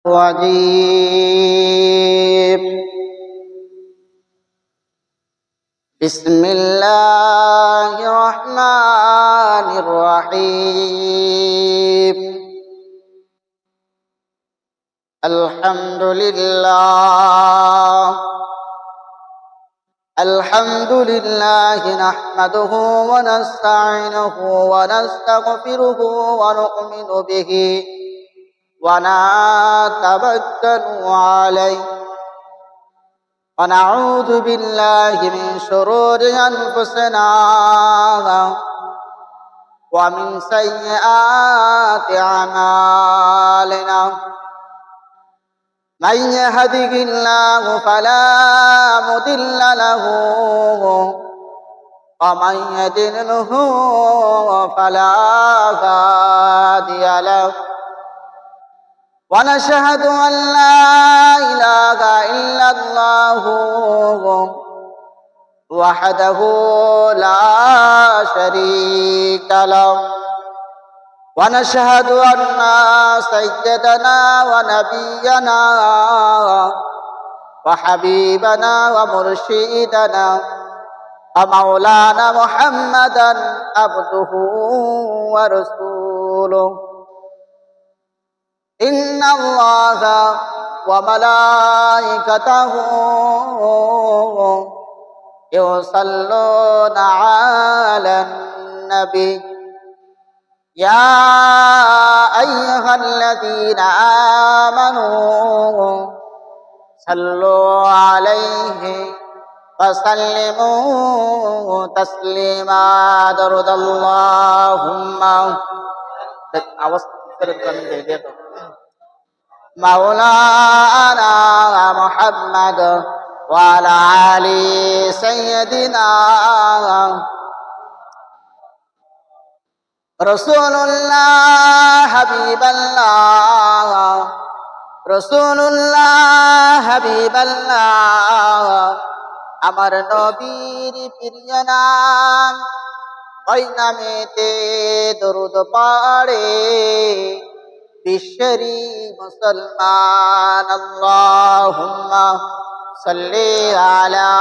الرجيم بسم الله الرحمن الرحيم الحمد لله نحمده ونستعينه ونستغفره ونؤمن به ونتوكل عليه ونعوذ بالله من شرور أنفسنا ومن سيئات أعمالنا من يهده الله فلا مضل له ومن يضلله فلا هادي له ونشهد أن لا إله إلا الله وحده لا شريك له ونشهد أن سيدنا ونبينا وحبيبنا ومرشدنا ومولانا محمدا عبده ورسوله إن الله وملائكته يصلون على النبي يا أيها الذين آمنوا صلوا عليه وسلموا تسليما درد اللهم مولانا محمد وعلى آل سيدنا رسول الله حبيب الله رسول الله حبيب الله আমার নবীর প্রিয় নাম ওই নামেতে দরুদ পড়ে বিশ্বরি মুসলমান আল্লাহুম্মা সাল্লি আলা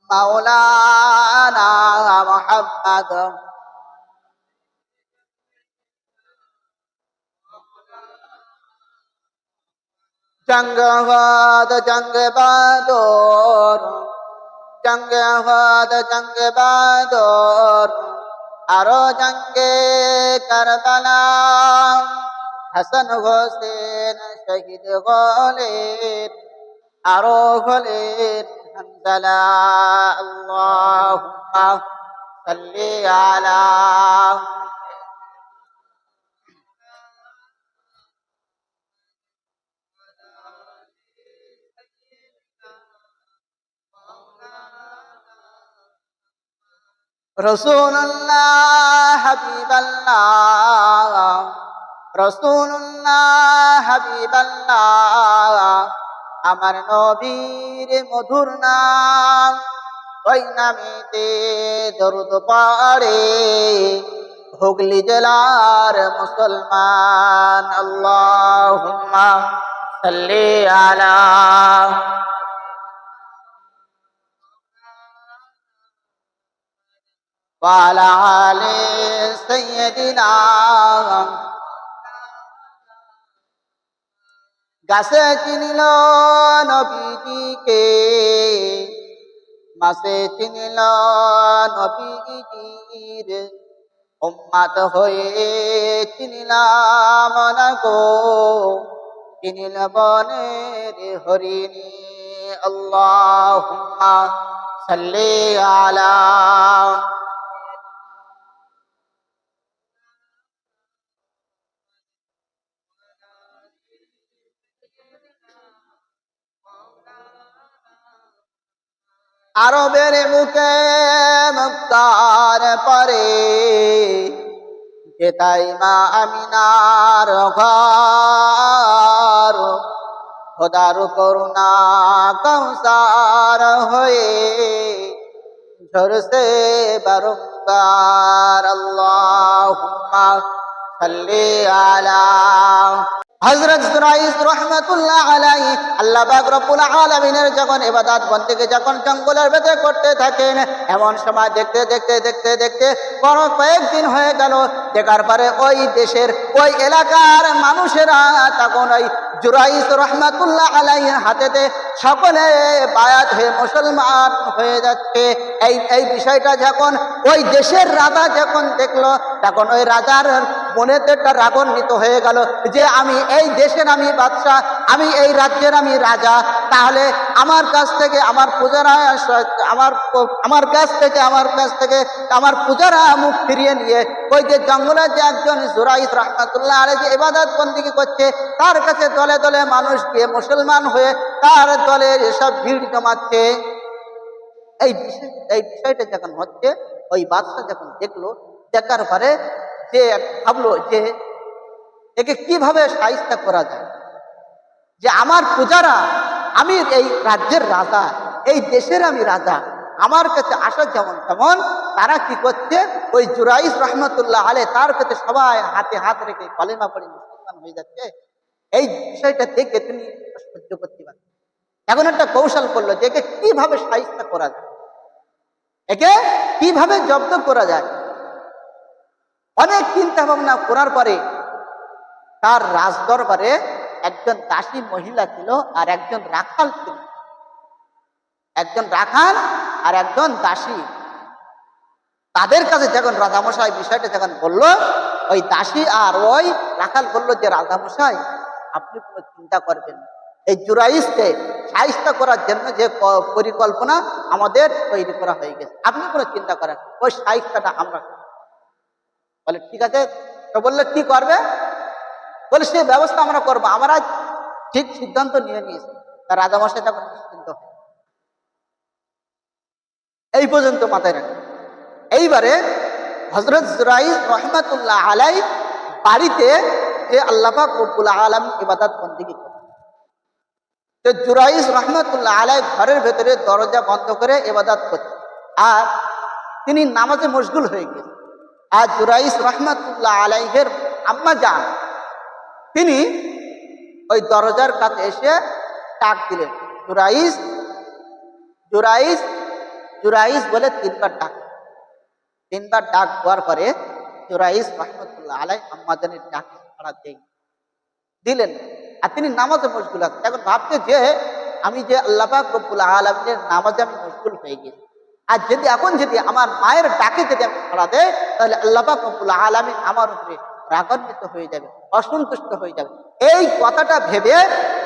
মাওলানা মুহাম্মদ জঙ্গ বাদ জঙ্গ বাদর জঙ্গ বাদ জঙ্গ বাদর আরো জঙ্গে কারবালা হাসান হোসেন শহীদ হলেন আরো হলেন হামজালা আল্লাহুম্মা সাল্লি আলা রসুল্লাহ হাবিবাল্লাহ রসুল্লাহ হাবিবাল্লাহ আমার নবীর মধুর নাম ওই নামেতে দরুদ পড়ে হুগলি জেলার মুসলমান আল্লাহুম্মা সাল্লি আলা وعلى آل سيدنا গাছে চিনিল নবীজিকে মাসে চিনিল নবীজির উম্মত হয়ে চিনিলাম না গো চিনিল বনের হরিণী আল্লাহুম্মা সাল্লি আলা আরবের মুখে মুক্তার পরে যেতাই মা আমিনার ঘর খোদার করুণা কৌসার হয়ে ঝরসে বারংবার আল্লাহুম্মা সাল্লি আলা হযরত জুরাইস রাহমাতুল্লাহ আলাইহি আল্লাহ পাক রব্বুল আলামিনের যখন ইবাদত বন্দেগী যখন জঙ্গলের ভেতরে করতে থাকেন, এমন সময় দেখতে দেখতে দেখতে দেখতে বড় কয়েকদিন হয়ে গেল। দেখার পরে ওই দেশের ওই এলাকার মানুষেরা তখন ওই জুরাইস রাহমাতুল্লাহ আলাইহির হাতেতে সকলে বায়াত হয়ে মুসলমান হয়ে যাচ্ছে। এই বিষয়টা যখন ওই দেশের রাজা যখন দেখলো, তখন ওই রাজার মনেতে একটা রাগান্বিত হয়ে গেল যে আমি এই দেশের আমি বাদশাহ, আমি এই রাজ্যের আমি রাজা, তাহলে আমার কাছ থেকে আমার পূজারা আমার কাছ থেকে আমার পূজারা মুখ ফিরিয়ে নিয়ে ওই যে জঙ্গলে যে একজন জুরাইস রাহমাতুল্লাহ আলাইহি ইবাদত বন্দেগী করছে, তার কাছে দলে দলে মানুষ গিয়ে মুসলমান হয়ে তার দলে এসব ভিড় জমাচ্ছে। এই বিষয়টা যখন হচ্ছে, ওই বাদশাহ যখন দেখলো, দেখার পরে যে ভাবলো যে একে কিভাবে শায়েস্তা করা যায়, যে আমার পূজারা, আমি এই রাজ্যের রাজা, এই দেশের আমি রাজা, আমার কাছে আসা যেমন তেমন তারা কি করছে, ওই জুরাইস রাহমাতুল্লাহ আলাইহি তার কাছে সবাই হাতে হাত রেখে কলেমা পড়ে মুসলমান হয়ে যাচ্ছে। এই বিষয়টা দেখে তিনি সহ্য করতে পারেন। এখন একটা কৌশল করলো যে একে কিভাবে শায়েস্তা করা যায়, একে কিভাবে জব্দ করা যায়। অনেক চিন্তা ভাবনা করার পরে তার রাজদরবারে একজন দাসী মহিলা ছিল আর একজন রাখাল ছিল, একজন রাখাল আর একজন দাসী। তাদের কাছে যখন রাজামশাই বিষয়টা যখন বললো, ওই দাসী আর ওই রাখাল বললো যে রাজামশাই আপনি কোনো চিন্তা করবেন না, এই জুরাইসকে শায়েস্তা করার জন্য যে পরিকল্পনা আমাদের তৈরি করা হয়ে গেছে, আপনি কোনো চিন্তা করেন, ওই শায়েস্তাটা আমরা বলে ঠিক আছে। তো বললে কি করবে, বলে সে ব্যবস্থা আমরা করবো, আমরা ঠিক সিদ্ধান্ত নিয়ে নিয়েছি। তার রাজামশাই তখন নিশ্চিন্ত হয়। এই পর্যন্ত মাথায় রাখেন। এইবারে হযরত জুরাইস রাহমাতুল্লাহ আলাইহি বাড়িতে যে আল্লাহ পাক রব্বুল আলামিন ইবাদত বন্দেগী করে, তো জুরাইস রাহমাতুল্লাহ আলাইহি ঘরের ভেতরে দরজা বন্ধ করে ইবাদত করছে আর তিনি নামাজে মশগুল হয়ে গেছেন। আর জুরাইস রাহমাতুল্লাহ আলাইহির আম্মা জান তিনি ওই দরজার কাছে এসে ডাক দিলেন, জুরাইস জুরাইস জুরাইস বলে তিনবার ডাক দেওয়ার পরে জুরাইস রাহমাতুল্লাহ আলাইহি আম্মা জানের ডাক সাড়া দিলেন। আর তিনি নামাজে মশগুল আছেন। এখন ভাবছে যে আমি যে আল্লাহ পাক রব্বুল আলামিনের নামাজে আমি মশগুল হয়ে গেছি, আর যদি এখন যদি আমার মায়ের ডাকে যদি আমি সাড়া দেয়, তাহলে আল্লাহ পাক রব্বুল আলামিন আমার উপরে রাগান্বিত হয়ে যাবে, অসন্তুষ্ট হয়ে যাবে। এই কথাটা ভেবে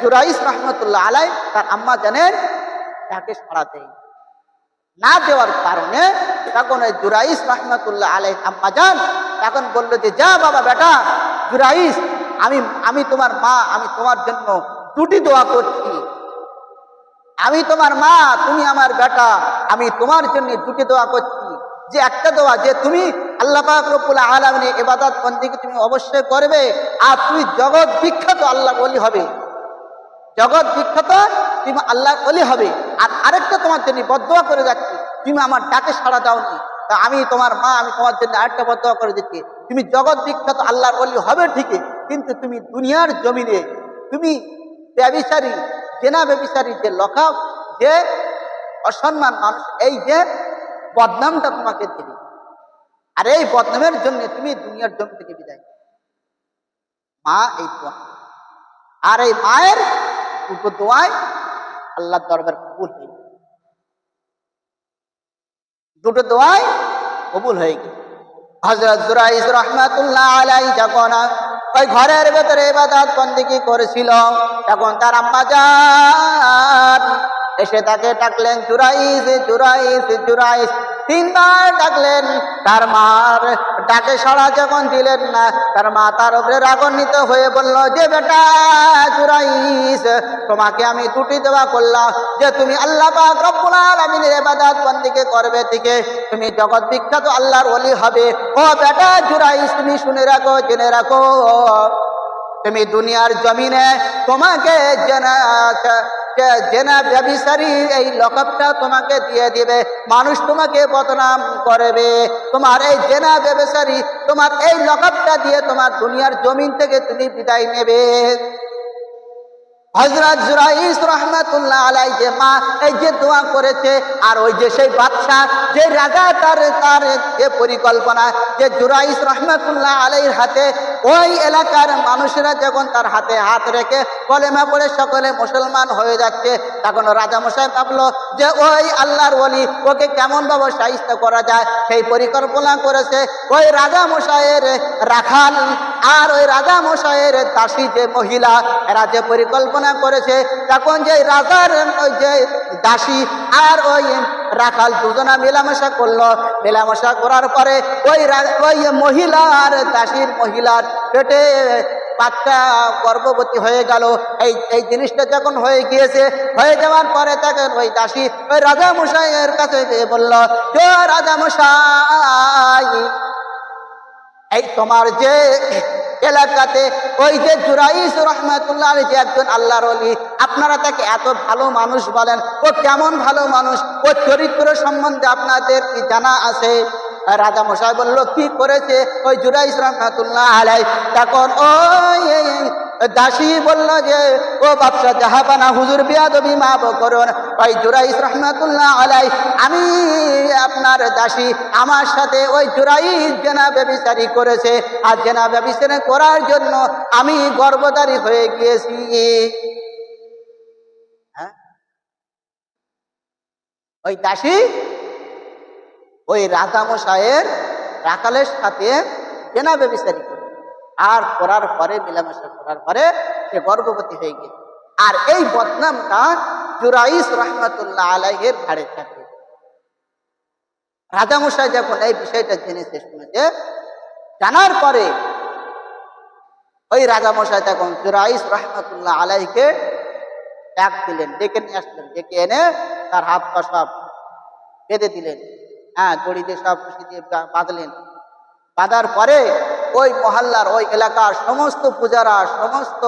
জুরাইস রাহমাতুল্লাহ আলাইহি তার আম্মা জানের ডাকে সাড়া দেয়। না দেওয়ার কারণে তখন ওই জুরাইস রাহমাতুল্লাহ আলাইহি আম্মা জান তখন বললো যে যা বাবা বেটা জুরাইস, আমি তোমার মা, আমি তোমার জন্য দুটি দোয়া করছি। আমি তোমার মা, তুমি আমার বেটা, আমি তোমার জন্য দুটি দোয়া করছি। যে একটা দোয়া যে তুমি আল্লাহ পাক রব্বুল আলামিনের ইবাদত বন্দেগী তুমি অবশ্যই করবে, আর তুমি জগৎ বিখ্যাত আল্লাহর ওলি হবে, জগৎ বিখ্যাত তুমি আল্লাহর ওলি হবে। আর আরেকটা তোমার জন্য বদদোয়া করে যাচ্ছি, তুমি আমার ডাকে সাড়া দাওনি, তা আমি তোমার মা, আমি তোমার জন্য আরেকটা বদদোয়া করে দিচ্ছি, তুমি জগৎ বিখ্যাত আল্লাহর ওলি হবে ঠিকই, কিন্তু তুমি দুনিয়ার জমিনে তুমি ব্যভিচারী, জেনা ব্যভিচারী, যে লকাপ, যে অসম্মান মানুষ, এই যে বদনামটা তোমাকে দিবে, আর এই বদনামের জন্য তুমি দুনিয়ার জমি থেকে বিদায়। মা এই দোয়া, আর এই মায়ের দুটো দোয়ায় আল্লাহর দরবার কবুল হয়ে গেল, দুটো দোয়ায় কবুল হয়ে গেল। হযরত জুরাইস রাহমাতুল্লাহ আলাইহি যখন ওই ঘরের ভেতরে ইবাদত বন্দেগী করেছিল, তখন তার আম্মা জান এসে তাকে ডাকলেন, জুরাইস জুরাইস জুরাইস, তিনবার ডাকলেন। তার মার ডাকে সাড়া যখন দিলেন না, তার মা তার উপরে রাগান্বিত হয়ে বলল যে বেটা জুরাইস, তোমাকে আমি দুটি দোয়া করলাম যে তুমি আল্লাহ পাক রব্বুল আলামিনের ইবাদত বন্দেগী করবে, থেকে তুমি জগৎ বিখ্যাত আল্লাহর ওলি হবে। ও বেটা জুরাইস, তুমি শুনে রাখো, জেনে রাখো, তুমি দুনিয়ার জমিনে তোমাকে যে জেনা ব্যভিচারী এই লকবটা তোমাকে দিয়ে দিবে, মানুষ তোমাকে বদনাম করবে। তোমার এই জেনা ব্যভিচারী তোমার এই লকবটা দিয়ে তোমার দুনিয়ার জমিন থেকে তুমি বিদায় নেবে। হযরত জুরাইস রাহমাতুল্লাহ আলাইহি যে মা এই যে দোয়া করেছে, আর ওই যে সেই বাদশা যে রাজা তার যে পরিকল্পনা, যে জুরাইস রাহমাতুল্লাহ আলাইহির হাতে ওই এলাকার মানুষেরা যখন তার হাতে হাত রেখে কলেমা পড়ে সকলে মুসলমান হয়ে যাচ্ছে, তখন রাজা মশাই ভাবলো যে ওই আল্লাহর ওলি ওকে কেমন ভাবে শায়েস্তা করা যায়, সেই পরিকল্পনা করেছে। ওই রাজা মশাইয়ের রাখাল আর ওই রাজা মশাইয়ের দাসী যে মহিলা, এরা যে পরিকল্পনা করেছে, তখন যে রাজার ওই যে দাসী আর ওই রাখাল দুজনা মেলামেশা করলো। মেলামেশা করার পরে ওই মহিলার দাসীর মহিলার পেটে বাচ্চা গর্ভবতী হয়ে গেল। এই জিনিসটা যখন হয়ে গিয়েছে, হয়ে যাওয়ার পরে তখন ওই দাসী ওই রাজা মশাইয়ের কাছে গিয়ে বলল, যে রাজা মশাই, এই তোমার যে এলাকাতে ওই যে জুরাইস রাহমাতুল্লাহ আলাইহি যে একজন আল্লাহর ওলি, আপনারা তাকে এত ভালো মানুষ বলেন, ও কেমন ভালো মানুষ, ও চরিত্র সম্বন্ধে আপনাদের কি জানা আছে? রাজা মশাই বলল, কি করেছে ওই জুরাইস রাহমাতুল্লাহ আলাইহি? তখন ওই দাসী বলল যে, ও বাদশা জাহাপানা, হুজুর বিয়াদবি মাফ করুন। ওই জুরাইস রাহমাতুল্লাহ আলাইহি, আমি আপনার দাসী, আমার সাথে ওই জুরাইস জেনা ব্যভিচারী করেছে, আর জেনা ব্যভিচারী করার জন্য আমি গর্ভধারী হয়ে গিয়েছি। হ্যাঁ, ওই দাসী ওই রাজা মশাইয়ের রাখালের সাথে জেনা ব্যভিচারী করে, আর করার পরে মিলামেশা করার পরে সে গর্ভবতী হয়ে গেছে। আর এই বদনামটা জুরাইস রাহমাতুল্লাহ আলাইহির ঘাড়ে থাকে। রাজামশাই যখন এই বিষয়টা জেনেছে, শুনেছে, জানার পরে ওই রাজামশাই তখন জুরাইস রাহমাতুল্লাহ আলাইহিকে ডাক দিলেন, ডেকে নিয়ে আসলেন। ডেকে এনে তার হাত পা সব বেঁধে দিলেন, হ্যাঁ, দড়ি দিয়ে সব খুশি দিয়ে বাঁধলেন। বাঁধার পরে ওই মহল্লার ওই এলাকার সমস্ত পূজারা, সমস্ত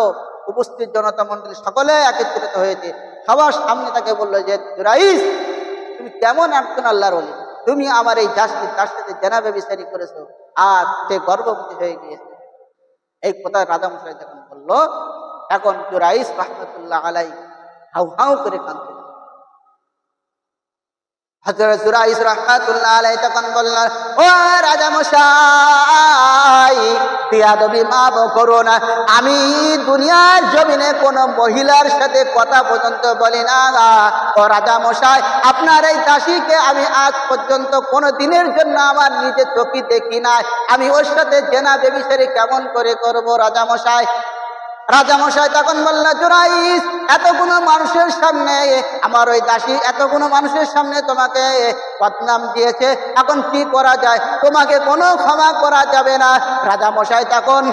উপস্থিত জনতা মন্ডলী সকলে একত্রিত হয়েছে। সবার সামনে তাকে বললো যে, জুরাইস, তুমি কেমন একজন আল্লাহর ওলি, তুমি আমার এই দাসী, তার সাথে জেনা ব্যভিচারী করেছো, আর সে গর্ভবতী হয়ে গিয়েছে। এই কথা রাজামশাই যখন বললো, এখন জুরাইস রাহমাতুল্লাহ আলাইহি হাউ হাউ করে কাঁদতেন। হযরত জুরাইস রাহমাতুল্লাহ আলাইহি তখন বললেন, ও রাজামশাই, বিয়াদবি মাফ করুন, আমি দুনিয়ার জমিনে কোনো মহিলার সাথে কথা পর্যন্ত বলি না। ও রাজামশাই, আপনার এই দাসীকে আমি আজ পর্যন্ত কোনো দিনের জন্য আমার নিজের চোখে দেখি না, আমি ওর সাথে জেনা ব্যভিচারী কেমন করে করব রাজামশাই? রাজামশাই তখন বলল, জুরাইস, এতগুলো মানুষের সামনে আমার ওই দাসী এতগুলো মানুষের সামনে তোমাকে বদনাম দিয়েছে, এখন কি করা যায়? তোমাকে কোনো ক্ষমা করা যাবে না। রাজামশাই তখন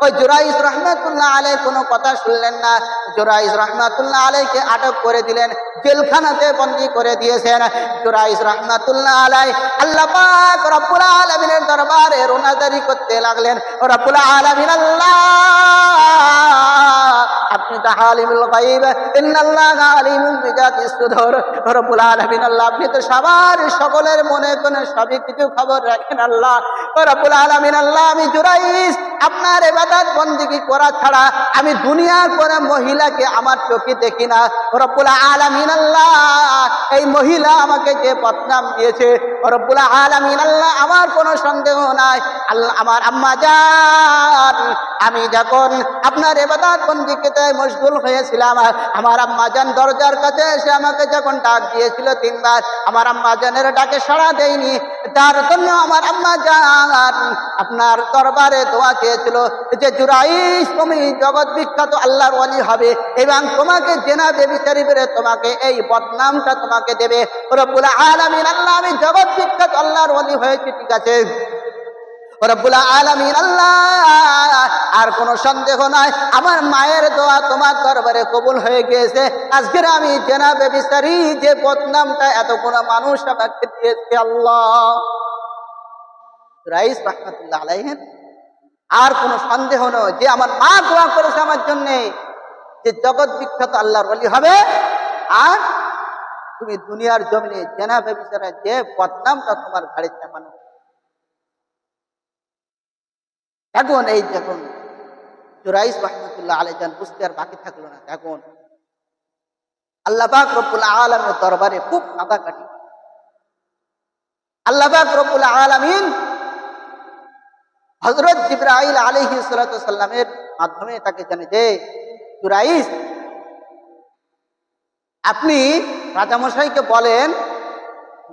ওই জুরাইস রাহমাতুল্লাহ আলাইহি কোনো কথা শুনলেন না। জুরাইস রাহমাতুল্লাহ আলাইহিকে আটক করে দিলেন, জেলখানাতে বন্দী করে দিয়েছেন। জুরাইস রাহমাতুল্লাহ আলাইহি আল্লাহ পাক রব্বুল আলামিনের দরবারে রোনাজারি করতে লাগলেন, রব্বুল আলামিন আল্লাহ, আপনি তো আলিমুল গায়ব, ইন্নাল্লাহা আলিমুম বিযাতিস সুদূর। রব্বুল আলামিন আল্লাহ, আপনি তো সবার সকলের মনে কোনে সবই কিছু খবর রাখেন আল্লাহ। রব্বুল আলামিন আল্লাহ, আমি জুরাইস আপনার ইবাদত বন্দেগী করা ছাড়া আমি দুনিয়ার কোনো মহিলাকে আমার চোখে দেখি না। রব্বুল আলামিন আল্লাহ, এই মহিলা আমাকে যে বদনাম দিয়েছে, রব্বুল আলামিন আল্লাহ, আমার কোনো সন্দেহ নাই আল্লাহ, আমার আম্মা জান, আমি যখন আপনার ইবাদত বন্দেগীতে মশগুল হয়েছিলাম, আমার আম্মা জান দরজার কাছে এসে আমাকে যখন ডাক দিয়েছিল 3 বার, আমার আম্মা জানের ডাকে সাড়া দেয়নি। তার জন্য আমার আম্মা জান আপনার দরবারে দোয়া চেয়েছিল যে, জুরাইস, তুমি জগৎ বিখ্যাত আল্লাহর ওলি হবে এবং তোমাকে জেনা ব্যভিচারী বলে তোমাকে এই বদনামটা তোমাকে দেবে। রব্বুল আলামিন আল্লাহ, আমি জগৎ বিখ্যাত আল্লাহর ওলি হয়েছি, ঠিক আছে। রব্বুল আলামিন আল্লাহ, আর কোনো সন্দেহ নাই, আমার মায়ের দোয়া তোমার দরবারে কবুল হয়ে গিয়েছে। আজকের আমি জেনা ব্যভিচারী যে বদনামটা এতগুলো মানুষ আমাকে দিয়েছে আল্লাহ। জুরাইস রাহমাতুল্লাহ আলাইহি আর কোনো সন্দেহ নয় যে আমার মা দোয়া করেছে আমার জন্যে যে জগৎ বিখ্যাত আল্লাহর ওলি হবে, আর তুমি দুনিয়ার জমিনে জেনা ব্যভিচারের যে বদনামটা তোমার ঘাড়ে চাপানো। এখন এই যখন জুরাইজ রহমতুল্লাহ আলাইহি বুঝতে আর বাকি থাকলো না, এখন আল্লাহ পাক রব্বুল আলামিনের দরবারে খুব কাঁদাকাটি। আল্লাহ পাক রব্বুল আলামিন হযরত জিবরাইল আলাইহিস সালাতু সাল্লামের মাধ্যমে তাকে জানে যে জুরাইজ, আপনি রাজামশাইকে বলেন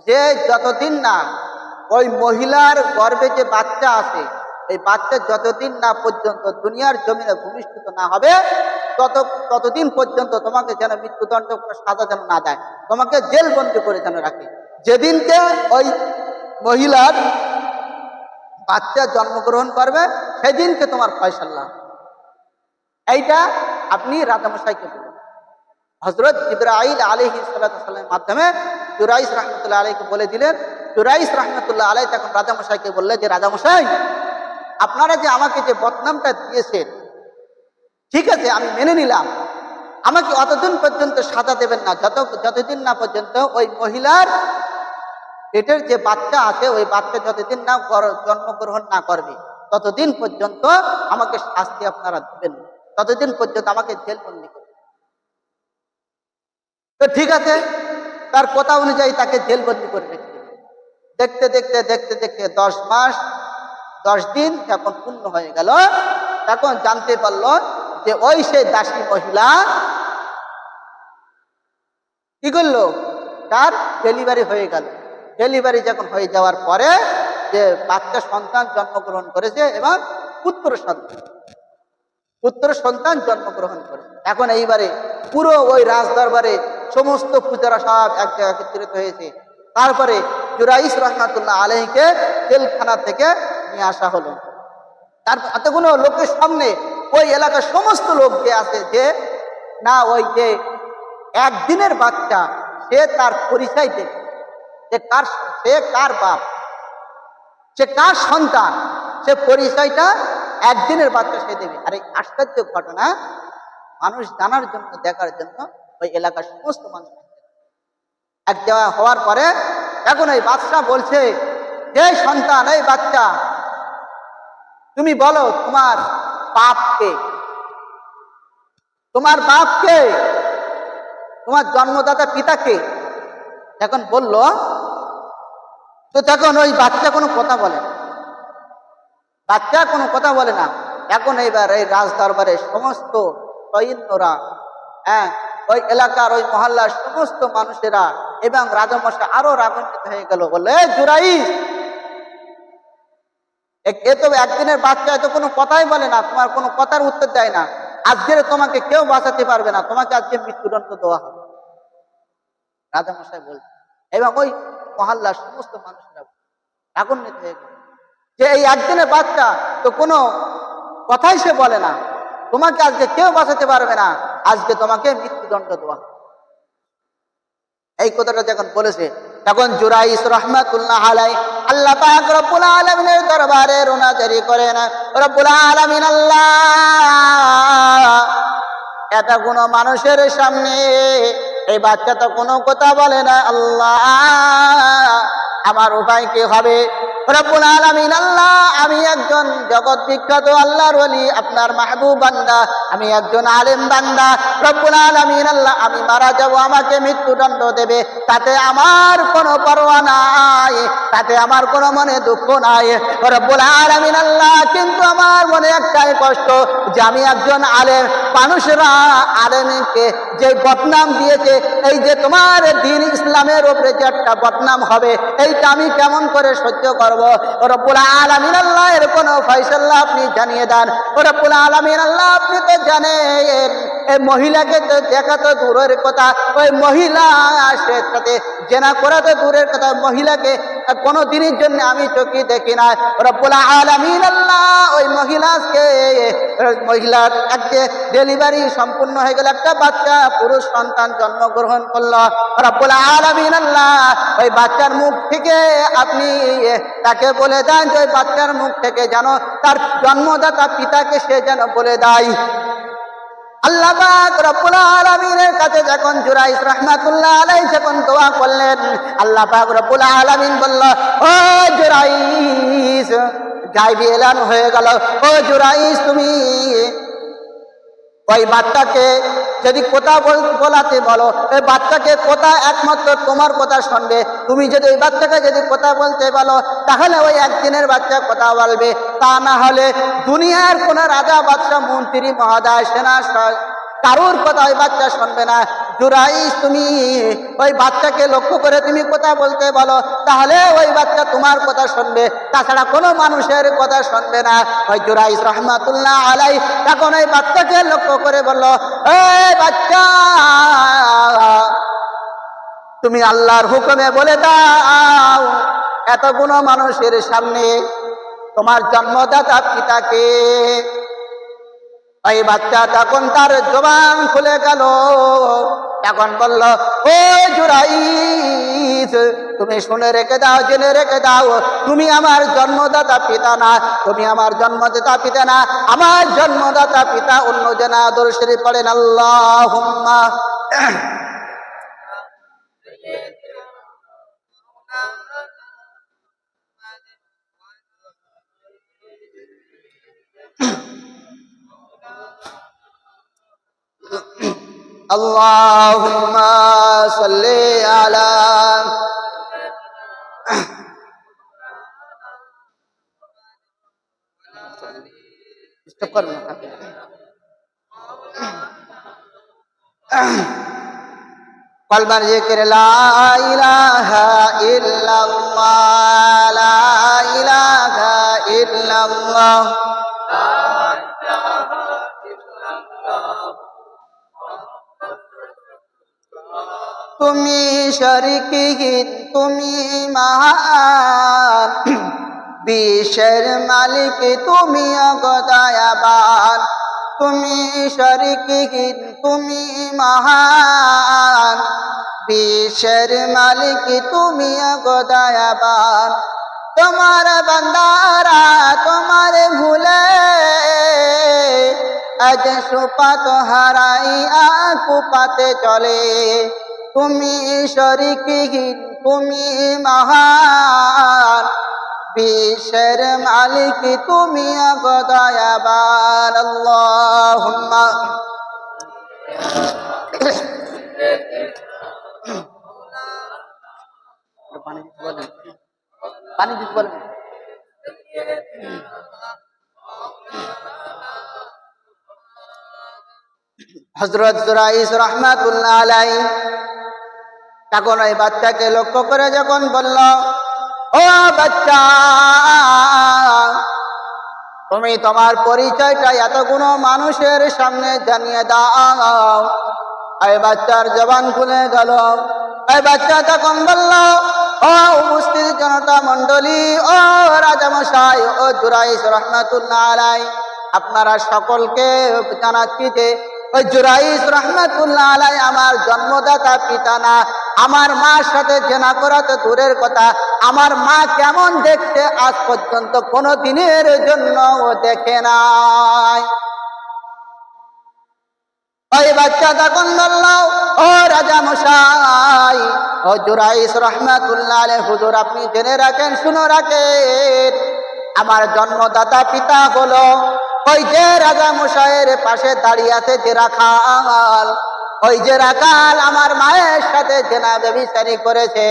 যে যতদিন না ওই মহিলার গর্ভে যে বাচ্চা আছে, এই বাচ্চা যতদিন না পর্যন্ত দুনিয়ার জমিনে ভূমিষ্ঠিত না হবে ততদিন পর্যন্ত তোমাকে যেন মৃত্যুদণ্ড কোনো সাজা যেন না দেয়, তোমাকে জেলবন্দি করে যেন রাখে। যেদিনকে ওই মহিলার বাচ্চা জন্মগ্রহণ করবে সেদিনকে তোমার ফয়সালা। এইটা আপনি রাজামশাইকে বলুন। হযরত জিবরাইল আলাইহিস সালাতু সাল্লামের মাধ্যমে জুরাইজ রাহমাতুল্লাহ আলাইহিকে বলে দিলেন। জুরাইজ রাহমাতুল্লাহ আলাইহি তখন রাজামশাইকে বললেন যে রাজামশাই, আপনারা যে আমাকে যে বদনামটা দিয়েছেন, ঠিক আছে আমি মেনে নিলাম, আমাকে অতদিন পর্যন্ত সাজা দেবেন না যতদিন না পর্যন্ত ওই মহিলার পেটের যে বাচ্চা আছে ওই বাচ্চা যতদিন না জন্মগ্রহণ না করবে ততদিন পর্যন্ত আমাকে শাস্তি আপনারা দেবেন, ততদিন পর্যন্ত আমাকে জেলবন্দি করবেন। তো ঠিক আছে, তার কথা অনুযায়ী তাকে জেলবন্দি করে রেখে দিল। দেখতে দেখতে দেখতে দেখতে 10 মাস 10 দিন যখন পূর্ণ হয়ে গেল, তখন জানতে পারলো যে ওই সেই দাসী মহিলা কি করলো, তার ডেলিভারি হয়ে গেল। ডেলিভারি যখন হয়ে যাওয়ার পরে যে বাচ্চা সন্তান জন্মগ্রহণ করেছে এবং পুত্র সন্তান জন্মগ্রহণ করে। এখন এইবারে পুরো ওই রাজদরবারে সমস্ত পূজারা সব এক জায়গায় একত্রিত হয়েছে। তারপরে জুরাইজ রহমাতুল্লাহ আলাইহিকে জেলখানা থেকে নিয়ে আসা হলো। তারপর এতগুলো লোকের সামনে ওই এলাকার সমস্ত লোক যে আছে যে না ওই যে একদিনের বাচ্চা সে তার পরিচয় দেবে, সে কার বাপ, সে কার সন্তান, সে পরিচয়টা একদিনের বাচ্চা সে দেবে। আর এই আশ্চর্য ঘটনা মানুষ জানার জন্য, দেখার জন্য ওই এলাকার সমস্ত মানুষ এক জায়গায় হওয়ার পরে এখন এই বাচ্চা বলছে, হে সন্তান, এই বাচ্চা তুমি বলো তোমার বাপকে, তোমার বাপকে, তোমার জন্মদাতা পিতাকে। এখন বলল, তো তখন ওই বাচ্চা কোনো কথা বলে না, বাচ্চা কোনো কথা বলে না। এখন এইবার এই রাজ দরবারে সমস্ত সৈন্যরা, ওই এলাকার ওই মহল্লার সমস্ত মানুষেরা এবং রাজামশাই আরো রাগান্বিত হয়ে গেল। বলে জুরাইজ, এ তো একদিনের বাচ্চা, এত কোনো কথাই বলে না, তোমার কোনো কথার উত্তর দেয় না, আজকের তোমাকে কেউ বাঁচাতে পারবে না, তোমাকে আজকে মৃত্যুদণ্ড দেওয়া হবে। রাজামশাই বলছে এবং ওই মহল্লার সমস্ত মানুষেরা রাগান্বিত হয়ে গেল যে এই একদিনের বাচ্চা তো কোনো কথাই সে বলে না, তোমাকে আজকে কেউ বাঁচাতে পারবে না, আজকে তোমাকে মৃত্যুদণ্ড দেওয়া হবে। এই কথাটা যখন বলেছে তখন জুরাইজ রাহমাতুল্লাহ আলাইহি আল্লাহ পাক রব্বুল আলামিনের দরবারে রোনা জারি করেন। রব্বুল আলামিন আল্লাহ, এত কোনো মানুষের সামনে এই বাচ্চা তো কোনো কথা বলে না, আল্লাহ আমার উপায় কি হবে? রব্বুল আলামিন আল্লাহ, আমি একজন জগৎ বিখ্যাত আল্লাহর ওলি, আপনার মাহবুব বান্দা, আমি একজন আলেম বান্দা। রব্বুল আলামিন আল্লাহ, আমি মারা যাব, আমাকে মৃত্যুদণ্ড দেবে, তাতে আমার কোনো পরোয়া নাই, তাতে আমার কোনো মনে দুঃখ নাই। রব্বুল আলামিন আল্লাহ, কিন্তু আমার মনে একটাই কষ্ট যে আমি একজন আলেম, মানুষরা আলেমকে যে বদনাম দিয়েছে, এই যে তোমার দ্বীন ইসলামের উপরে যে একটা বদনাম হবে, এইটা আমি কেমন করে সহ্য করব? রব্বুল আলামিন আল্লাহ, এর কোনো ফয়সালা আপনি জানিয়ে দেন। রব্বুল আলামিন আল্লাহ, আপনি তো জানেন এই মহিলাকে তো দেখা তো দূরের কথা, ওই মহিলা সাথে জেনা করা তো দূরের কথা, মহিলাকে কোনো দিনের জন্য আমি চোখে দেখি না। রব্বুল আলামিন আল্লাহ, ওই মহিলার একটা ডেলিভারি সম্পূর্ণ হয়ে গেল, একটা বাচ্চা পুরুষ সন্তান জন্মগ্রহণ করলো। রব্বুল আলামিন আল্লাহ, ওই বাচ্চার মুখ থেকে আপনি তাকে বলে দেন যে ওই বাচ্চার মুখ থেকে যেন তার জন্মদাতা পিতাকে সে যেন বলে দেয়, আল্লাহ পাক রব্বুল আলামিনের কাছে যখন জুরাইস রাহমাতুল্লাহ আলাইহি যখন দোয়া করলেন, আল্লাহ পাক রব্বুল আলামিন বলল, ও জুরাইস, গায়বী এলান হয়ে গেল, ও জুরাইস, তুমি ওই বাচ্চাকে যদি কথা বলাতে বলো, ওই বাচ্চাকে কথা একমাত্র তোমার কথা শুনবে। তুমি যদি ওই বাচ্চাকে যদি কথা বলতে বলো, তাহলে ওই একদিনের বাচ্চা কথা বলবে, তা না হলে দুনিয়ার কোন রাজা, বাদশা, মন্ত্রী, মহাদয়, সেনা কারোর কথা ওই বাচ্চা শুনবে না। জুরাইস, তুমি ওই বাচ্চাকে লক্ষ্য করে তুমি কথা বলতে বলো, তাহলে ওই বাচ্চা তোমার কথা শুনবে, তাছাড়া কোনো মানুষের কথা শুনবে না। ওই জুরাইস রাহমাতুল্লাহ আলাইহি তখন ওই বাচ্চাকে লক্ষ্য করে বলল, এই বাচ্চা, তুমি আল্লাহর হুকুমে বলে দাও, এতগুলো মানুষের সামনে তোমার জন্মদাতা পিতাকে। ওই বাচ্চা তখন তার জবান খুলে গেল, তখন বলল, ও জুরাইস, তুমি শুনে রেখে দাও, জেনে রেখে দাও, তুমি আমার জন্মদাতা পিতা না, তুমি আমার জন্মদাতা পিতা না, আমার জন্মদাতা পিতা অন্য জনা। দরুদ শরীফ পড়েন আল্লাহুম্মা। আল্লাহুম্মা সাল্লি আলা। স্টপ করুন। কলমার জিকির, লা ইলাহা ইল্লাল্লাহ, লা ইলাহা ইল্লাল্লাহ। তুমি শরীকহীন, তুমি মহান, বিশ্বের মালিক তুমি অগদয়াবান। তুমি শরীকহীন, তুমি মহান, বিশ্বের মালিক তুমি অগদয়াবান। তোমার বান্দারা তোমার ভুলে আজ সুপাত হারাইয়া কুপাতে চলে। তুমি শরীকহীন, তুমি মহান, বিশ্বের মালিক তুমি অগদয়াবান। আল্লাহুম্মা। পানি দিতে বলেন। হযরত জুরাইস রাহমাতুল্লাহ আলাইহি তখন ওই বাচ্চাকে লক্ষ্য করে যখন বলল, ও বাচ্চা, তুমি তোমার পরিচয়টা এতগুলো মানুষের সামনে জানিয়ে দাও। এই বাচ্চার জবান খুলে গেল। এই বাচ্চা তখন বলল, ও উপস্থিত জনতা মণ্ডলী, ও রাজামশাই, ও জুরাইস রাহমাতুল্লাহ আলাইহি, আপনারা সকলকে জানাচ্ছি যে ওই জুরাইস রাহমাতুল্লাহ আলাইহি আমার জন্মদাতা পিতা না। আমার মার সাথে জেনা করা তো দূরের কথা, আমার মা কেমন দেখতে আজ পর্যন্ত কোনো দিনের জন্য ও দেখে নাই। ওই বাচ্চা তখন বলল, ও রাজা মশাই, ও জুরাইস রাহমাতুল্লাহ আলাইহি, হুজুর আপনি জেনে রাখেন, শুনে রাখেন, আমার জন্মদাতা পিতা হলো ওই যে রাজা মশাইয়ের পাশে দাঁড়িয়ে আছে যে রাখাল। ওই যে রাখাল আমার মায়ের সাথে জেনা ব্যভিচারী করেছে,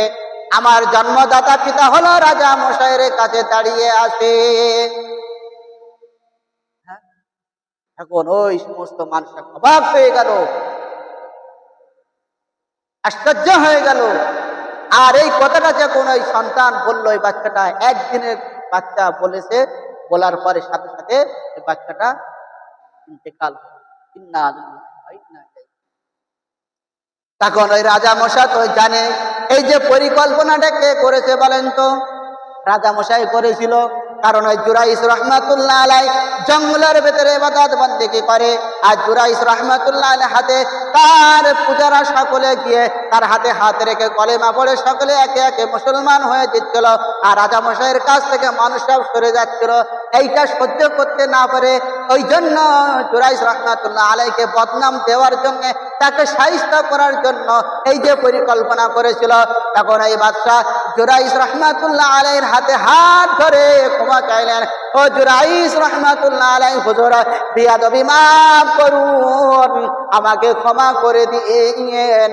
আমার জন্মদাতা পিতা হলো রাজা মশাইয়ের কাছে দাঁড়িয়ে আছে। এখন ওই সমস্ত মানুষ অবাক হয়ে গেল, আশ্চর্য হয়ে গেল। আর এই কথাটা যখন ওই সন্তান বললো, ওই বাচ্চাটা একদিনের বাচ্চা বলেছে, বলার পরে সাথে সাথে ওই বাচ্চাটা ইন্তেকাল। তখন ওই রাজা মশাই তো জানে এই যে পরিকল্পনাটা কে করেছে বলেন তো? রাজা মশাই করেছিল। কারণ ওই জুরাইস রহমাতুল্লাহ আলাই জঙ্গলের ভেতরে ইবাদত বন্দেগি করে। আর জুরাইস রহমাতুল্লাহ আলাই হাতে তার পূজারা সকলে গিয়ে তার হাতে হাত রেখে কলেমা পড়ে সকলে একে একে মুসলমান হয়ে দিচ্ছিল। আর রাজামশাইয়ের কাছ থেকে মানুষ সব সরে যাচ্ছিল। এইটা সহ্য করতে না পারে ওই জন্য জুরাইস রহমাতুল্লাহ আলাইকে বদনাম দেওয়ার জন্য, তাকে শায়েস্তা করার জন্য এই যে পরিকল্পনা করেছিল, তখন এই বাদশা জুরাইস রহমাতুল্লাহ আলাইহির হাতে হাত ধরে ক্ষমা চাইলেন। ও জুরাইস রহমাতুল্লাহ আলাইহি, হুজুর বিয়াদবি মাফ করুন, আমাকে ক্ষমা করে দিন,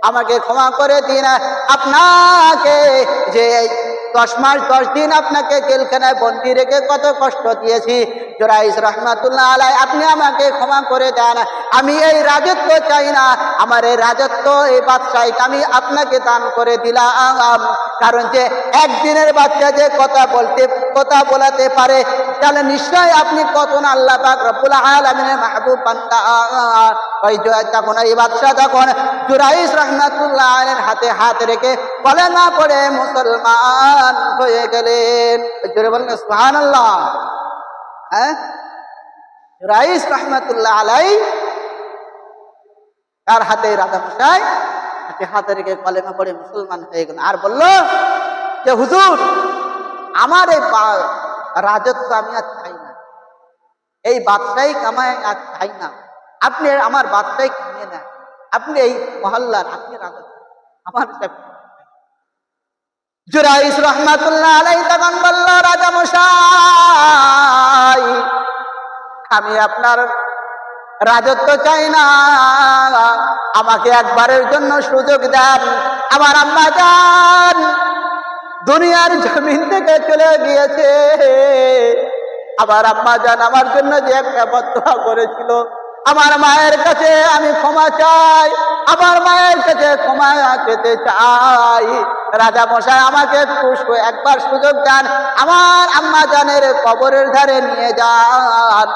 আমাকে ক্ষমা করে দিন। আপনাকে যে 10 মাস 10 দিন আপনাকে জেলখানায় বন্দি রেখে কত কষ্ট দিয়েছি, জুরাইস রহমাতুল্লাহ আলাই আপনি আমাকে ক্ষমা করে দেন। আমি এই রাজত্ব চাই না, আমার এই রাজত্ব এই বাদশাহীটা আমি আপনাকে দান করে দিলাম। কারণ যে একদিনের বাচ্চা যে কথা বলাতে পারে, তাহলে নিশ্চয় আপনি কত না আল্লাহ পাক রব্বুল আলামিনের মাহবুব বান্দা। ওই তখন এই বাদশা তখন জুরাইস রহমাতুল্লাহ আলাইহির হাতে হাত রেখে কলেমা পড়ে মুসলমান হয়ে গেলেন। জোরে বলেন সুবহানাল্লাহ। জুরাইস রহমাতুল্লাহ আলাইহি তার হাতে রাজামশাই হাতে হাতে রেখে কলেমা পড়ে মুসলমান হয়ে গেল। আর বলল যে হুজুর, আমার এই রাজত্ব আমি আর চাই না, এই বাদশাহী কামায় আর চাই না, আপনি আমার বাদশাহী কামিয়ে নেন, আপনি এই মহল্লার আপনি রাজত্ব আমার। জুরাইস রহমাতুল্লাহ আলাইহি তখন বলল, রাজামশাই আমি আপনার রাজত্ব চাই না, আমাকে একবারের জন্য সুযোগ দেন। আমার আম্মা জান দুনিয়ার জমিন থেকে চলে গিয়েছে, আমার আম্মা জান আমার জন্য যে একটা বদদোয়া করেছিল, আমার মায়ের কাছে আমি ক্ষমা চাই, আমার মায়ের কাছে ক্ষমা পেতে চাই। রাজা মশাই আমাকে একবার সুযোগ দেন, আমার আম্মা জানের কবরের ধারে নিয়ে যান।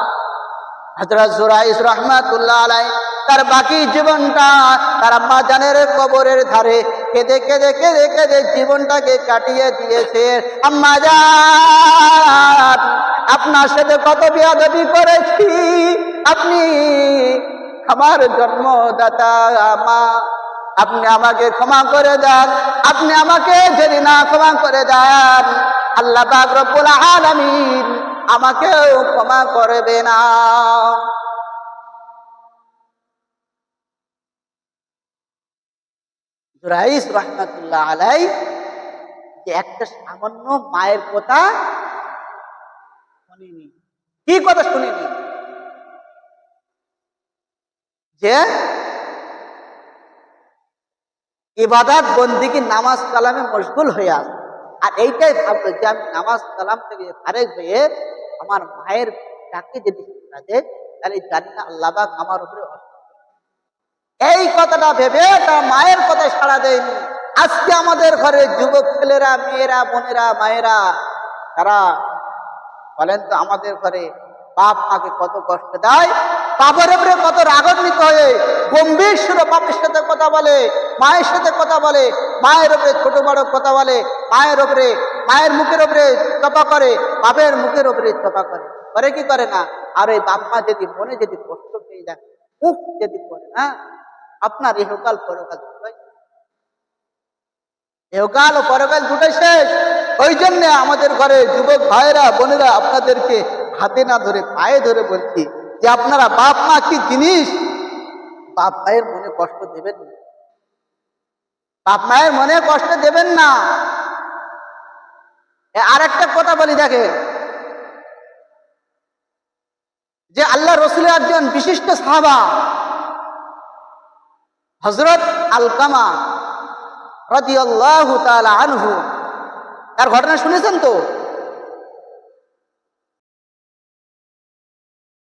হযরত জুরাইস রহমাতুল্লাহ আলাইহি তার বাকি জীবনটা তার আম্মা জানের কবরের ধারে কেঁদে কেঁদে কেঁদে কেঁদে জীবনটাকে কাটিয়ে দিয়েছে। আম্মা জান, আপনার সাথে কত বেয়াদবি করেছি, আপনি আমার জন্মদাতা মা, আপনি আমাকে ক্ষমা করে দেন। আপনি আমাকে যদি না ক্ষমা করে দেন, আল্লাহ পাক রব্বুল আলামিন আমাকেও ক্ষমা করবে না। জুরাইস রহমাতুল্লাহ আলাইহি যে একটা সামান্য মায়ের কথা শুনিনি। কি কথা শুনিনি? যে ইবাদত বন্দেগী নামাজ কালামে মশগুল হয়ে আছে, আর এইটাই ভাবলো যে আমি নামাজ কালাম থেকে ফারেক হয়ে আমার মায়ের ডাকে যদি দেয়, তাহলে জানি না আল্লাহ পাক আমার উপরে। এই কথাটা ভেবে তার মায়ের কথায় সাড়া দেয়নি। আজকে আমাদের ঘরে যুবক ছেলেরা, মেয়েরা, বোনেরা, মায়েরা, তারা বলেন তো আমাদের ঘরে বাপ মাকে কত কষ্ট দেয়, বাবার উপরে কত রাগান্বিত হয়ে গম্ভীর সুরে বাপের সাথে কথা বলে, মায়ের সাথে কথা বলে, মায়ের উপরে ছোট বড় কথা বলে, মায়ের উপরে মায়ের মুখের উপরে চপা করে, বাপের মুখের উপরে চপা করে কি করে না? আর ওই বাপ মা যদি মনে যদি কষ্ট পেয়ে যায়, মুখ যদি করে না, আপনার ইহকাল পরকাল ইহকাল ও পরকাল দুটোই শেষ। ওই জন্য আমাদের ঘরে যুবক ভাইরা বোনেরা আপনাদেরকে হাতে না ধরে পায়ে ধরে বলছি যে আপনারা বাপ মা কি জিনিস, বাপ মায়ের মনে কষ্ট দেবেন না, বাপ মায়ের মনে কষ্ট দেবেন না। আর একটা কথা বলি, দেখে যে আল্লাহ রসুলের একজন বিশিষ্ট সাহাবা হযরত আলকামা রাদিয়াল্লাহু তাআলা আনহু, তার ঘটনা শুনেছেন তো?